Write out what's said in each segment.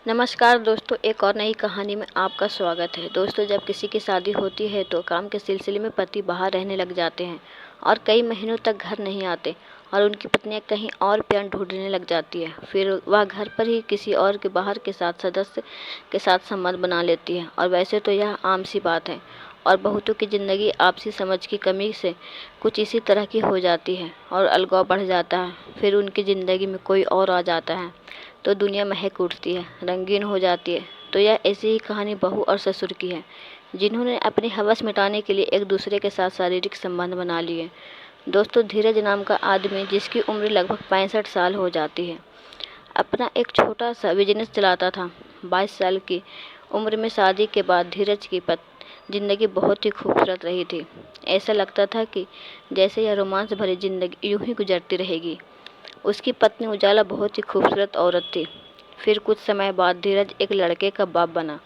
नमस्कार दोस्तों, एक और नई कहानी में आपका स्वागत है। दोस्तों, जब किसी की शादी होती है तो काम के सिलसिले में पति बाहर रहने लग जाते हैं और कई महीनों तक घर नहीं आते और उनकी पत्नियां कहीं और प्यार ढूंढने लग जाती है। फिर वह घर पर ही किसी और के बाहर के साथ सदस्य के साथ संबंध बना लेती है और वैसे तो यह आम सी बात है और बहुतों की ज़िंदगी आपसी समझ की कमी से कुछ इसी तरह की हो जाती है और अलगाव बढ़ जाता है। फिर उनकी ज़िंदगी में कोई और आ जाता है तो दुनिया महक उठती है, रंगीन हो जाती है। तो यह ऐसी ही कहानी बहू और ससुर की है, जिन्होंने अपनी हवस मिटाने के लिए एक दूसरे के साथ शारीरिक संबंध बना लिए। दोस्तों, धीरज नाम का आदमी, जिसकी उम्र लगभग 65 साल हो जाती है, अपना एक छोटा सा बिजनेस चलाता था। 22 साल की उम्र में शादी के बाद धीरज की ज़िंदगी बहुत ही खूबसूरत रही थी। ऐसा लगता था कि जैसे यह रोमांस भरी ज़िंदगी यूं ही गुजरती रहेगी। उसकी पत्नी उजाला बहुत ही खूबसूरत औरत थी। फिर कुछ समय बाद धीरज एक लड़के का बाप बना।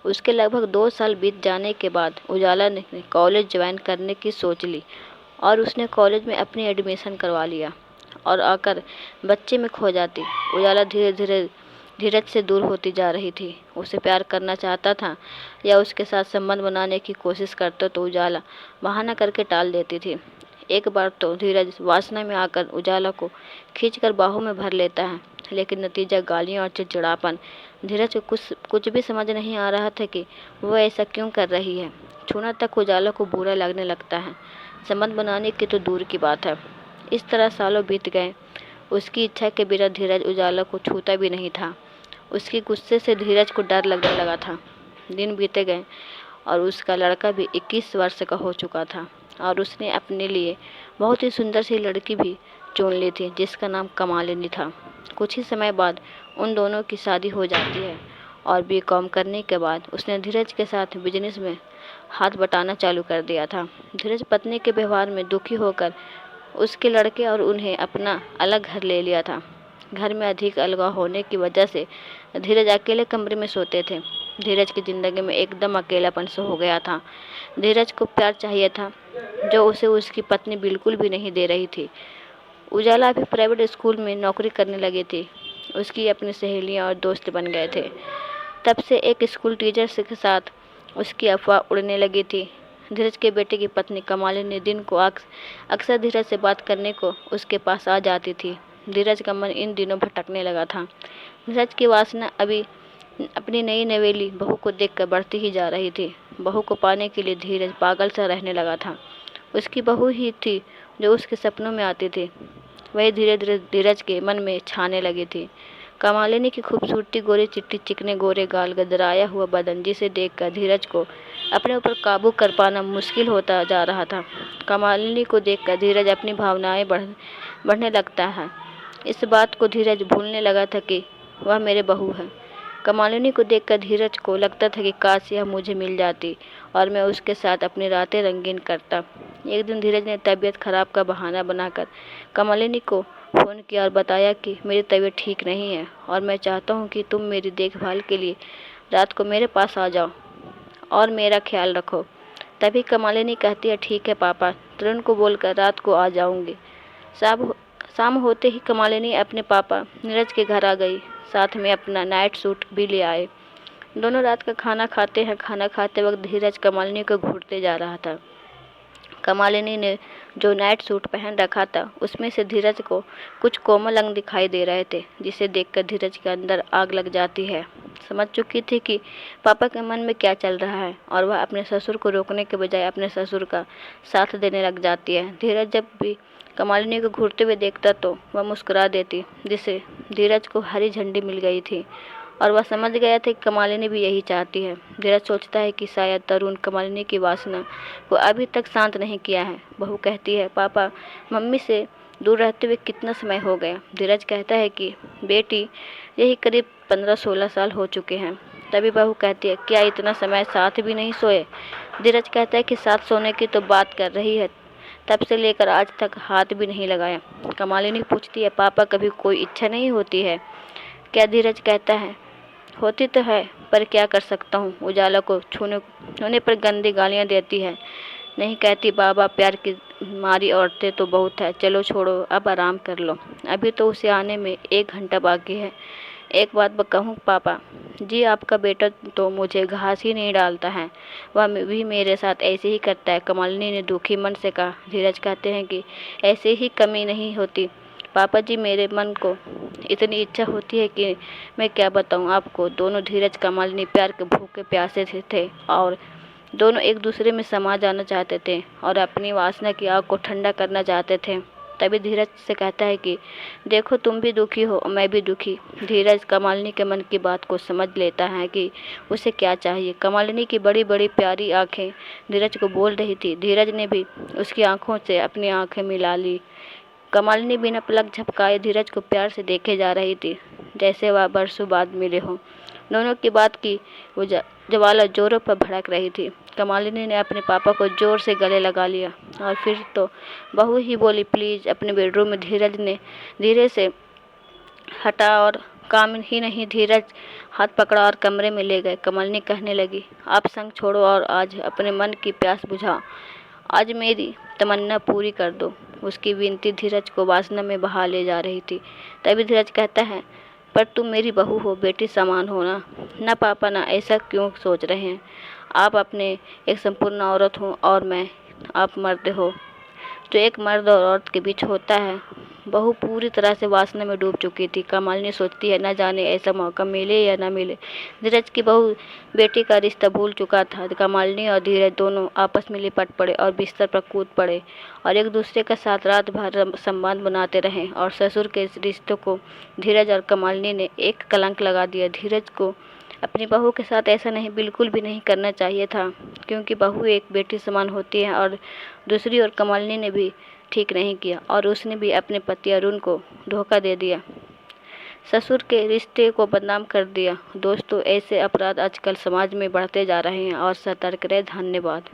उसके लगभग 2 साल बीत जाने के बाद उजाला ने कॉलेज ज्वाइन करने की सोच ली और उसने कॉलेज में अपनी एडमिशन करवा लिया और आकर बच्चे में खो जाती। उजाला धीरे धीरे धीरज से दूर होती जा रही थी। उसे प्यार करना चाहता था या उसके साथ संबंध बनाने की कोशिश करता तो उजाला बहाना करके टाल देती थी। एक बार तो धीरज वासना में आकर उजाला को खींचकर बाहों में भर लेता है, लेकिन नतीजा गालियां और चिड़चिड़ापन। धीरज को कुछ भी समझ नहीं आ रहा था कि वह ऐसा क्यों कर रही है। छूना तक उजाला को बुरा लगने लगता है, संबंध बनाने की तो दूर की बात है। इस तरह सालों बीत गए। उसकी इच्छा के बिना धीरज उजाला को छूता भी नहीं था। उसके गुस्से से धीरज को डर लगने लगा था। दिन बीते गए और उसका लड़का भी 21 वर्ष का हो चुका था और उसने अपने लिए बहुत ही सुंदर सी लड़की भी चुन ली थी, जिसका नाम कमालिनी था। कुछ ही समय बाद उन दोनों की शादी हो जाती है और बीकॉम करने के बाद उसने धीरज के साथ बिजनेस में हाथ बटाना चालू कर दिया था। धीरज पत्नी के व्यवहार में दुखी होकर उसके लड़के और उन्हें अपना अलग घर ले लिया था। घर में अधिक अलगाव होने की वजह से धीरज अकेले कमरे में सोते थे। धीरज की ज़िंदगी में एकदम अकेलापन सा हो गया था। धीरज को प्यार चाहिए था, जो उसे उसकी पत्नी बिल्कुल भी नहीं दे रही थी। उजाला भी प्राइवेट स्कूल में नौकरी करने लगी थी। उसकी अपनी सहेलियां और दोस्त बन गए थे। तब से एक स्कूल टीचर के साथ उसकी अफवाह उड़ने लगी थी। धीरज के बेटे की पत्नी कमालिनी दिन को अक्सर धीरज से बात करने को उसके पास आ जाती थी। धीरज का मन इन दिनों भटकने लगा था। धीरज की वासना अभी अपनी नई नवेली बहू को देखकर बढ़ती ही जा रही थी। बहू को पाने के लिए धीरज पागल सा रहने लगा था। उसकी बहू ही थी जो उसके सपनों में आती थी। वही धीरे धीरे धीरज के मन में छाने लगी थी। कमालिनी की खूबसूरती, गोरे चिट्टी चिकने गोरे गाल, गदराया हुआ बदन, जिसे देखकर धीरज को अपने ऊपर काबू कर पाना मुश्किल होता जा रहा था। कमालिनी को देखकर धीरज अपनी भावनाएं बढ़ने लगता है। इस बात को धीरज भूलने लगा था कि वह मेरे बहू है। कमालिनी को देखकर धीरज को लगता था कि काश यह मुझे मिल जाती और मैं उसके साथ अपनी रातें रंगीन करता। एक दिन धीरज ने तबीयत खराब का बहाना बनाकर कमालिनी को फ़ोन किया और बताया कि मेरी तबीयत ठीक नहीं है और मैं चाहता हूँ कि तुम मेरी देखभाल के लिए रात को मेरे पास आ जाओ और मेरा ख्याल रखो। तभी कमालिनी कहती है, ठीक है पापा, तुरंत को बोलकर रात को आ जाऊँगी। शाम होते ही कमालिनी अपने पापा नीरज के घर आ गई। साथ में अपना नाइट सूट भी ले आए। दोनों रात का खाना खाते हैं। खाना खाते वक्त धीरज कमालिनी को घूरते जा रहा था। कमालिनी ने जो नाइट सूट पहन रखा था उसमें से धीरज को कुछ कोमल अंग दिखाई दे रहे थे, जिसे देखकर धीरज के अंदर आग लग जाती है। समझ चुकी थी कि पापा के मन में क्या चल रहा है और वह अपने ससुर को रोकने के बजाय अपने ससुर का साथ देने लग जाती है। धीरज जब भी कमालिनी को घूरते हुए देखता तो वह मुस्कुरा देती, जिससे धीरज को हरी झंडी मिल गई थी और वह समझ गया था कि कमालिनी भी यही चाहती है। धीरज सोचता है कि शायद तरुण कमालिनी की वासना को अभी तक शांत नहीं किया है। बहू कहती है, पापा, मम्मी से दूर रहते हुए कितना समय हो गया। धीरज कहता है कि बेटी, यही करीब 15-16 साल हो चुके हैं। तभी बहू कहती है, क्या इतना समय साथ भी नहीं सोए। धीरज कहता है कि साथ सोने की तो बात कर रही है, तब से लेकर आज तक हाथ भी नहीं लगाया। कमालिनी पूछती है, पापा, कभी कोई इच्छा नहीं होती है क्या। धीरज कहता है, होती तो है, पर क्या कर सकता हूँ। उजाला को होने पर गंदी गालियाँ देती है। नहीं कहती, बाबा, प्यार की मारी औरतें तो बहुत है, चलो छोड़ो, अब आराम कर लो, अभी तो उसे आने में 1 घंटा बाकी है। एक बात कहूँ पापा जी, आपका बेटा तो मुझे घास ही नहीं डालता है, वह भी मेरे साथ ऐसे ही करता है, कमलिनी ने दुखी मन से कहा। धीरज कहते हैं कि ऐसे ही कमी नहीं होती पापा जी, मेरे मन को इतनी इच्छा होती है कि मैं क्या बताऊं आपको। दोनों धीरज कमलिनी प्यार के भूखे प्यासे थे और दोनों एक दूसरे में समा जाना चाहते थे और अपनी वासना की आग को ठंडा करना चाहते थे। तभी धीरज से कहता है कि देखो, तुम भी दुखी हो और मैं भी दुखी। धीरज कमलिनी के मन की बात को समझ लेता है कि उसे क्या चाहिए। कमलिनी की बड़ी बड़ी प्यारी आंखें धीरज को बोल रही थी। धीरज ने भी उसकी आंखों से अपनी आंखें मिला ली। कमलिनी बिना पलक झपकाए धीरज को प्यार से देखे जा रही थी, जैसे वह बरसों बाद मिले हों। दोनों की बात की वो ज्वाला जोरों पर भड़क रही थी। कमलिनी ने अपने पापा को जोर से गले लगा लिया और फिर तो बहू ही बोली, प्लीज़ अपने बेडरूम में। धीरज ने धीरे से हटा और काम ही नहीं, धीरज हाथ पकड़ा और कमरे में ले गए। कमलिनी कहने लगी, आप संग छोड़ो और आज अपने मन की प्यास बुझाओ, आज मेरी तमन्ना पूरी कर दो। उसकी विनती धीरज को वासना में बहा ले जा रही थी। तभी धीरज कहता है, पर तुम मेरी बहू हो, बेटी समान हो ना। ना पापा ना, ऐसा क्यों सोच रहे हैं आप? अपने एक संपूर्ण औरत हो और आप मर्द हो। जो एक मर्द और औरत के बीच होता है। बहू पूरी तरह से वासना में डूब चुकी थी। कमलिनी सोचती है, न जाने ऐसा मौका मिले या न मिले। धीरज की बहू बेटी का रिश्ता भूल चुका था। कमलिनी और धीरज दोनों आपस में लिपट पड़े और बिस्तर पर कूद पड़े और एक दूसरे के साथ रात भर संबंध बनाते रहे। और ससुर के इस रिश्ते को धीरज और कमलिनी ने एक कलंक लगा दिया। धीरज को अपनी बहू के साथ ऐसा नहीं, बिल्कुल भी नहीं करना चाहिए था, क्योंकि बहू एक बेटी समान होती है। और दूसरी ओर कमलिनी ने भी ठीक नहीं किया और उसने भी अपने पति अरुण को धोखा दे दिया, ससुर के रिश्ते को बदनाम कर दिया। दोस्तों, ऐसे अपराध आजकल समाज में बढ़ते जा रहे हैं और सतर्क रहे। धन्यवाद।